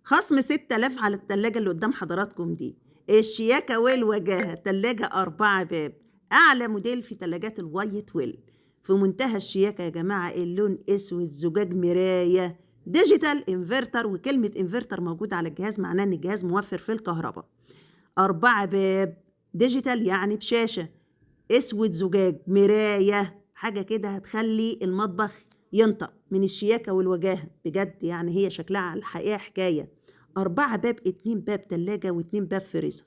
خصم 6000 على التلاجة اللي قدام حضراتكم دي. الشياكة والوجاهة، تلاجة 4 باب، أعلى موديل في تلاجات الوايت ويل، في منتهى الشياكة يا جماعة. اللون أسود، زجاج مراية، ديجيتال انفرتر، وكلمة انفرتر موجودة على الجهاز معناه إن الجهاز موفر في الكهرباء. 4 باب، ديجيتال يعني بشاشة، أسود زجاج مراية، حاجة كده هتخلي المطبخ ينطق من الشياكة والوجاهة بجد. يعني هي شكلها على الحقيقة حكاية. 4 باب، 2 باب تلاجة و2 باب فريزر.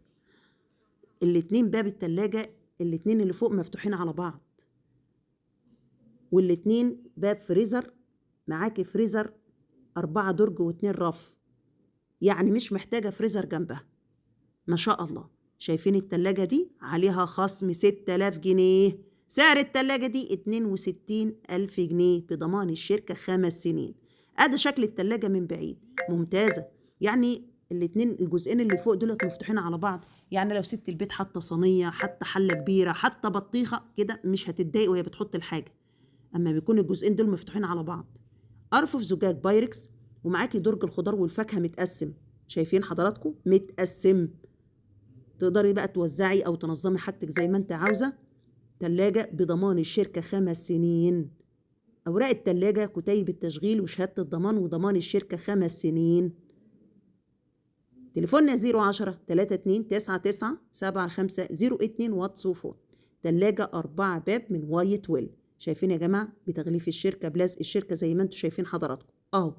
الاتنين باب التلاجة، الاتنين اللي فوق مفتوحين على بعض، والاتنين باب فريزر. معاكي فريزر 4 درج و2 رف، يعني مش محتاجة فريزر جنبها. ما شاء الله. شايفين التلاجة دي عليها خصم 6000 جنيه. سعر التلاجة دي 62,000 جنيه بضمان الشركة 5 سنين. ادي شكل التلاجة من بعيد، ممتازة. يعني الاتنين الجزئين اللي فوق دولت مفتوحين على بعض، يعني لو ست البيت حاطة صينية، حتى حلة كبيرة، حتى بطيخة كده، مش هتتضايق وهي بتحط الحاجة. اما بيكون الجزئين دول مفتوحين على بعض. ارفف زجاج بايركس، ومعاكي درج الخضار والفاكهة متقسم. شايفين حضراتكم متقسم، تقدري بقى توزعي أو تنظمي حاجتك زي ما أنت عاوزة. تلاجة بضمان الشركة 5 سنين. أوراق التلاجة كتيب التشغيل وشهادة الضمان وضمان الشركة 5 سنين. تليفوننا 010 32 99 7502 واتس وفون. تلاجة 4 باب من وايت ويل. شايفين يا جماعة بتغليف الشركة بلزق الشركة زي ما انتوا شايفين حضراتكم اهو.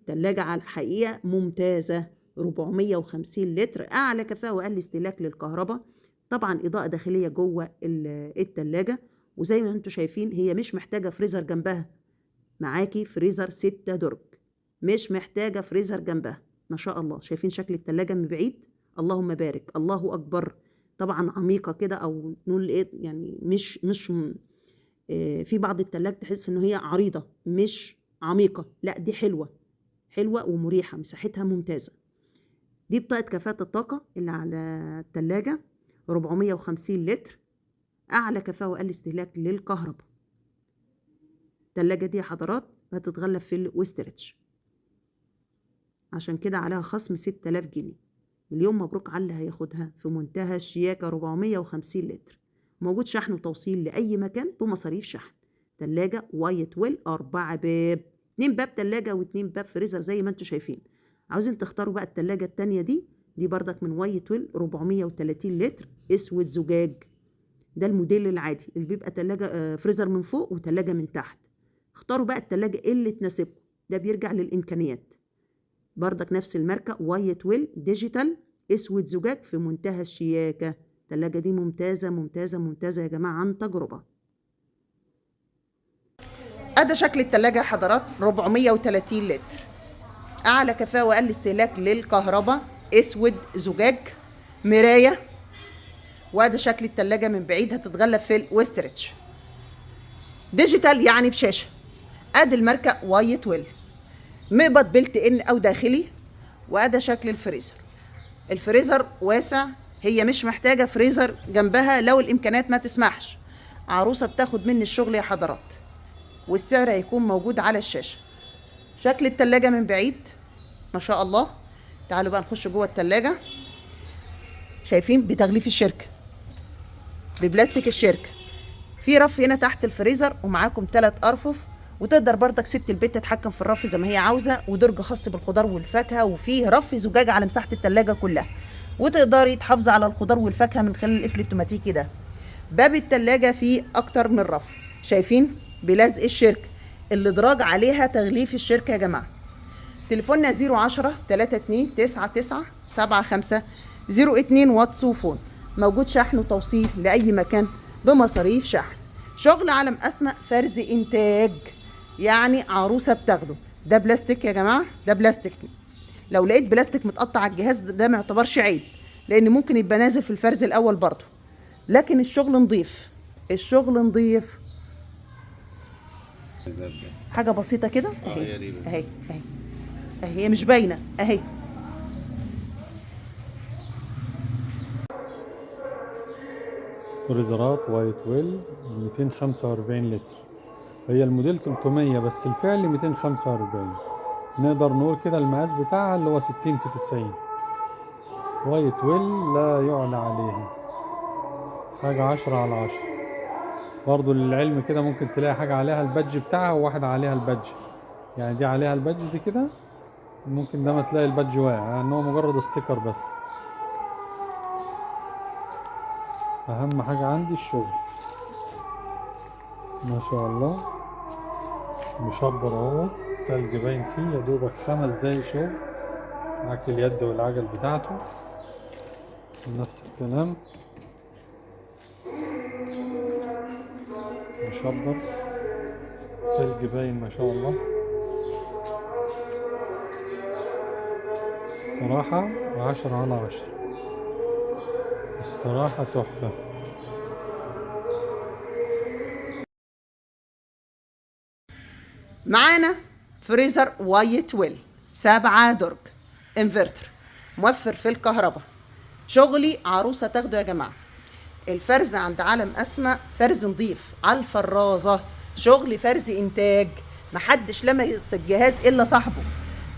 تلاجة على الحقيقة ممتازة. 450 لتر، أعلى كفاءة وأقل استهلاك للكهرباء. طبعا إضاءة داخلية جوه التلاجة. وزي ما انتوا شايفين هي مش محتاجة فريزر جنبها. معاكي فريزر 6 درج، مش محتاجة فريزر جنبها. ما شاء الله. شايفين شكل التلاجة من بعيد؟ اللهم بارك، الله أكبر. طبعا عميقة كده، أو نقول إيه يعني، مش في بعض التلاج تحس إن هي عريضة، مش عميقة. لا دي حلوة، حلوة ومريحة، مساحتها ممتازة. دي بطاقة كفاءة الطاقة اللي على التلاجة، 450 لتر، أعلى كفاءة وأقل استهلاك للكهرباء. التلاجة دي يا حضرات هتتغلف في الوسترتش، عشان كده عليها خصم 6000 جنيه. مليون مبروك على اللي هياخدها. في منتهى الشياكة، 450 لتر، موجود شحن وتوصيل لأي مكان بمصاريف شحن. تلاجة وايت ويل 4 باب، 2 باب تلاجة و2 باب فريزر زي ما انتوا شايفين. عاوزين تختاروا بقى التلاجة التانية دي بردك من وايت ويل، 430 لتر، اسود زجاج. ده الموديل العادي اللي بيبقى تلاجة فريزر من فوق وتلاجة من تحت. اختاروا بقى التلاجة اللي تناسبكم، ده بيرجع للإمكانيات. بردك نفس الماركة، وايت ويل ديجيتال، اسود زجاج، في منتهى الشياكة. التلاجة دي ممتازة ممتازة ممتازة يا جماعة عن تجربة. ادي شكل التلاجة يا حضرات، 430 لتر، اعلى كفاءة واقل استهلاك للكهرباء، اسود زجاج مراية. وادي شكل التلاجة من بعيد، هتتغلف في الوسترتش، ديجيتال يعني بشاشة. ادي الماركة وايت ويل، مقبض بلت ان او داخلي. وادي شكل الفريزر. الفريزر واسع، هي مش محتاجة فريزر جنبها لو الامكانيات ما تسمحش. عروسة بتاخد مني الشغل يا حضرات، والسعر هيكون موجود على الشاشة. شكل التلاجة من بعيد ما شاء الله. تعالوا بقى نخش جوه التلاجة. شايفين بتغليف الشركة، ببلاستيك الشركة. في رف هنا تحت الفريزر، ومعاكم 3 أرفف، وتقدر بردك ست البيت تتحكم في الرف زي ما هي عاوزة. ودرج خاص بالخضار والفاكهة، وفيه رف زجاج على مساحة التلاجة كلها، وتقدري تحافظي على الخضار والفاكهة من خلال القفل التوماتيكي ده. باب التلاجة فيه أكتر من رف، شايفين بلزق الشركة، الإدراج عليها تغليف الشركة يا جماعة. تليفوننا 010 32 99 7502 واتس وفون. موجود شحن وتوصيل لأي مكان بمصاريف شحن. شغل علم أسماء فرز إنتاج، يعني عروسة بتاخده. ده بلاستيك يا جماعة، ده بلاستيك. لو لقيت بلاستيك متقطع على الجهاز ده ما يعتبرش عيب، لأن ممكن يبقى نازل في الفرز الأول برضه، لكن الشغل نضيف، الشغل نضيف. حاجة بسيطة كده اهي اهي اهي اهي، هي مش باينة اهي. فريزرات وايت ويل 245 لتر. هي الموديل 300 بس الفعلي 245. نقدر نقول كده المقاس بتاعها اللي هو 60 في 90. وايت ويل لا يعلى عليه، حاجة 10/10. برضو للعلم كده ممكن تلاقي حاجة عليها البادج بتاعها وواحدة عليها البادج، يعني دي عليها البادج دي كده، ممكن ده ما تلاقي البادج واقع، يعني هو مجرد ستيكر بس. اهم حاجة عندي الشغل. ما شاء الله مشبر اهو، تلج باين فيه، يا دوبك 5 دقايق شغل. معاك اليد والعجل بتاعته نفس الكلام، مشبر تلج باين ما شاء الله. الصراحة 10/10، الصراحة تحفة. معانا فريزر وايت ويل 7 درج انفرتر، موفر في الكهرباء. شغلي عروسة تاخده يا جماعة. الفرز عند عالم أسماء فرز نضيف على الفرازة، شغل فرز إنتاج، محدش لمس الجهاز إلا صاحبه.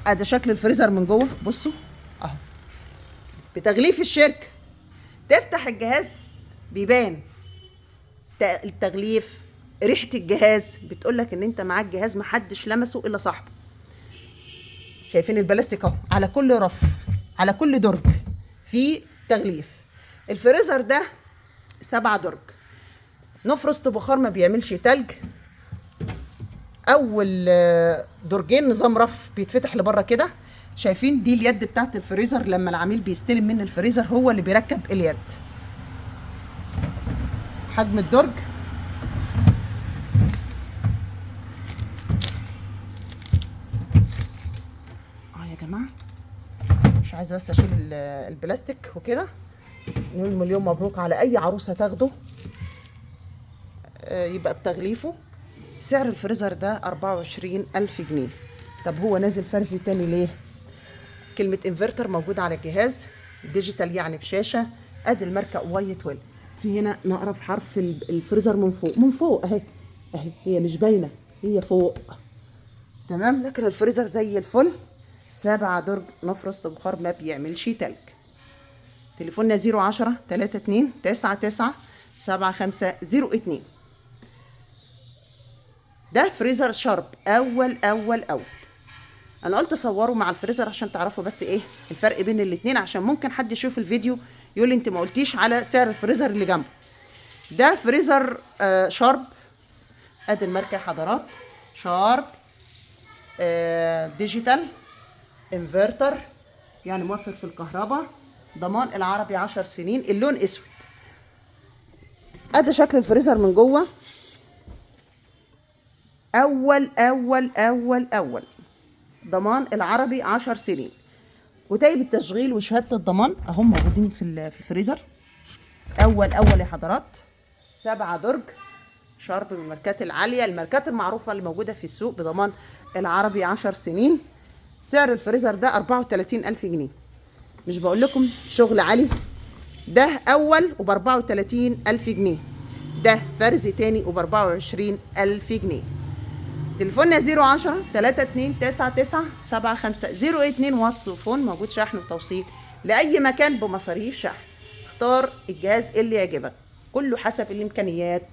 أدا شكل الفريزر من جوه، بصوا أهو بتغليف الشركة. تفتح الجهاز بيبان التغليف، ريحة الجهاز بتقولك إن أنت معاك جهاز محدش لمسه إلا صاحبه. شايفين البلاستيك اهو، على كل رف على كل درج في تغليف. الفريزر ده 7 درج، نفرست بخار ما بيعملش تلج. اول درجين نظام رف بيتفتح لبره كده. شايفين دي اليد بتاعت الفريزر، لما العميل بيستلم من الفريزر هو اللي بيركب اليد. حجم الدرج يا جماعه، مش عايزه بس اشيل البلاستيك وكده. نقول مليون مبروك على اي عروسه تاخده يبقى بتغليفه. سعر الفريزر ده 24,000 جنيه. طب هو نازل فرزي تاني ليه؟ كلمة انفرتر موجودة على الجهاز، ديجيتال يعني بشاشة. ادي الماركة وايت ويل. في هنا نقرا في حرف الفريزر من فوق، من فوق اهي اهي، هي مش باينة، هي فوق تمام. لكن الفريزر زي الفل، 7 درج نفرست بخار ما بيعملش تلج. تليفوننا 010 32 99 7502. ده فريزر شارب اول. انا قلت صوروا مع الفريزر عشان تعرفوا بس ايه الفرق بين الاتنين، عشان ممكن حد يشوف الفيديو يقول لي انت ما قلتيش على سعر الفريزر اللي جنبه. ده فريزر شارب. ادي الماركه يا حضرات، شارب ديجيتال انفرتر، يعني موفر في الكهرباء، ضمان العربي 10 سنين، اللون اسود. ادي شكل الفريزر من جوه، اول ضمان العربي 10 سنين، وتايب التشغيل وشهاده الضمان اهم موجودين في الفريزر. اول يا حضرات، 7 درج شارب من الماركات العاليه، الماركات المعروفه اللي موجوده في السوق، بضمان العربي 10 سنين. سعر الفريزر ده 34,000 جنيه. مش بقول لكم شغل عالي؟ ده اول وب 34,000 جنيه، ده فرز تاني وب 24,000 جنيه. تليفوننا 010 32 99 7502، واتس وفون، موجود شحن وتوصيل لأي مكان بمصاريف شحن. اختار الجهاز اللي يعجبك، كله حسب الإمكانيات.